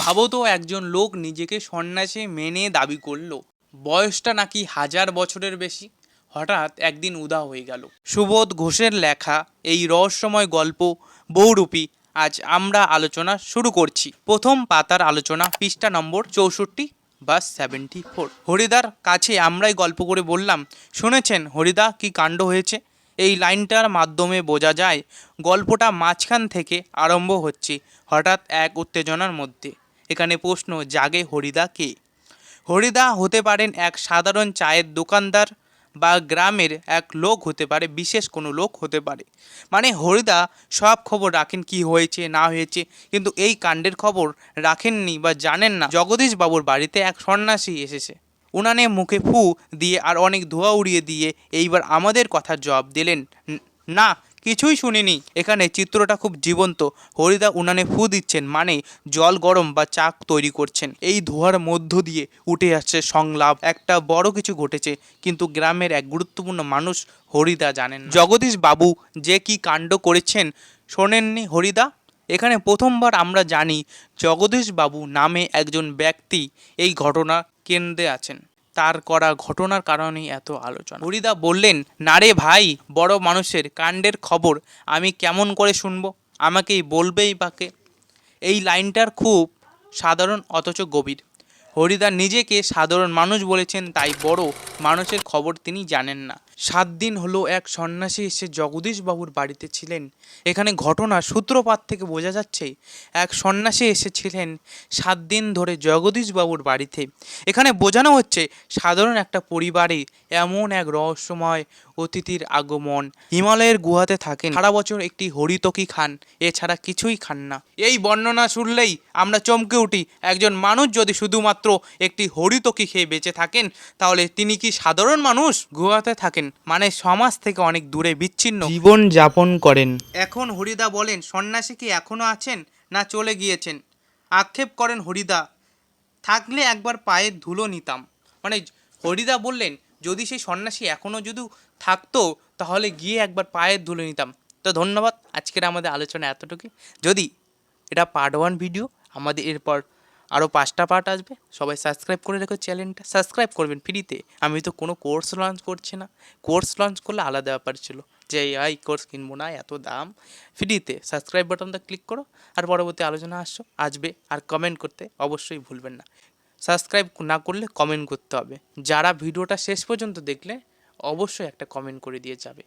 ভাবো তো, একজন লোক নিজেকে সন্ন্যাসী মেনে দাবি করলো, বয়সটা নাকি 1000 বছরের বেশি, হঠাৎ একদিন উধাও হয়ে গেল। সুবোধ ঘোষের লেখা এই রহস্যময় গল্প বহুরূপী আজ আমরা আলোচনা শুরু করছি। প্রথম পাতার আলোচনা, পৃষ্ঠা নম্বর 64 বা 74। হরিদার কাছে আমরাই গল্প করে বললাম, শুনেছেন হরিদা কি কাণ্ড হয়েছে। এই লাইনটার মাধ্যমে বোঝা যায় গল্পটা মাঝখান থেকে আরম্ভ হচ্ছে হঠাৎ এক উত্তেজনার মধ্যে। এখানে প্রশ্ন জাগে, হরিদা কে? হরিদা হতে পারেন এক সাধারণ চায়ের দোকানদার, বা গ্রামের এক লোক হতে পারে, বিশেষ কোনো লোক হতে পারে। মানে হরিদা সব খবর রাখেন, কি হয়েছে না হয়েছে, কিন্তু এই কাণ্ডের খবর রাখেননি বা জানেন না জগদীশ বাবুর বাড়িতে এক সন্ন্যাসী এসেছে। উনানে মুখে ফু দিয়ে আর অনেক ধোঁয়া উড়িয়ে দিয়ে এইবার আমাদের কথার জবাব দিলেন, না কিছুই শুনিনি। এখানে চিত্রটা খুব জীবন্ত। হরিদা উনানে ফু দিচ্ছেন, মানে জল গরম বা চা তৈরি করছেন। এই ধোঁয়ার মধ্য দিয়ে উঠে আসছে সংলাপ, একটা বড় কিছু ঘটেছে, কিন্তু গ্রামের এক গুরুত্বপূর্ণ মানুষ হরিদা জানেন না। জগদীশ বাবু যে কি কাণ্ড করেছেন শোনেননি হরিদা? এখানে প্রথমবার আমরা জানি জগদীশ বাবু নামে একজন ব্যক্তি এই ঘটনা কেন্দ্রে আছেন। তার করা ঘটনার কারণেই এত আলোচনা। হরিদা বললেন, না রে ভাই, বড় মানুষের কাণ্ডের খবর আমি কেমন করে শুনবো, আমাকেই বলবেই বাকে। এই লাইনটার খুব সাধারণ অথচ গভীর। হরিদা নিজেকে সাধারণ মানুষ বলেছেন, তাই বড় মানুষের খবর তিনি জানেন না। 7 দিন হলো এক সন্ন্যাসী এসে জগদীশবাবুর বাড়িতে ছিলেন। এখানে ঘটনার সূত্রপাত থেকে বোঝা যাচ্ছে এক সন্ন্যাসী এসেছিলেন 7 দিন ধরে জগদীশবাবুর বাড়িতে। এখানে বোঝানো হচ্ছে সাধারণ একটা পরিবারে এমন এক রহস্যময় অতিথির আগমন। হিমালয়ের গুহাতে থাকেন, সারা বছর একটি হরিতকি খান, এছাড়া কিছুই খান না। এই বর্ণনা শুনলেই আমরা চমকে উঠি। একজন মানুষ যদি শুধুমাত্র একটি হরিতকি খেয়ে বেঁচে থাকেন, তাহলে তিনি কি সাধারণ মানুষ? গুহাতে থাকেন মানে সমাজ থেকে অনেক দূরে বিচ্ছিন্ন জীবন যাপন করেন। এখন হরিদা বলেন, সন্ন্যাসী কি এখনো আছেন না চলে গিয়েছেন? আক্ষেপ করেন হরিদা, থাকলে একবার পায়ের ধুলো নিতাম। মানে হরিদা বললেন, যদি সেই সন্ন্যাসী এখনও যদি থাকতো তাহলে গিয়ে একবার পায়ের ধুলো নিতাম। তো ধন্যবাদ, আজকের আমাদের আলোচনা এতটুকুই। যদি এটা পার্ট 1 ভিডিও, আমাদের এরপর আরও 5টা পার্ট আসবে। সবাই সাবস্ক্রাইব করে রেখো, চ্যানেলটা সাবস্ক্রাইব করবেন ফ্রিতে। আমি তো কোনো কোর্স লঞ্চ করছি না, কোর্স লঞ্চ করলে আলাদা ব্যাপার ছিল যে এই কোর্স কিনবো না, এত দাম। ফ্রিতে সাবস্ক্রাইব বাটনটা ক্লিক করো, আর পরবর্তী আলোচনা আসবে। আর কমেন্ট করতে অবশ্যই ভুলবেন না। সাবস্ক্রাইব না করলে কমেন্ট করতে হবে। যারা ভিডিওটা শেষ পর্যন্ত দেখলে অবশ্যই একটা কমেন্ট করে দিয়ে যাবে।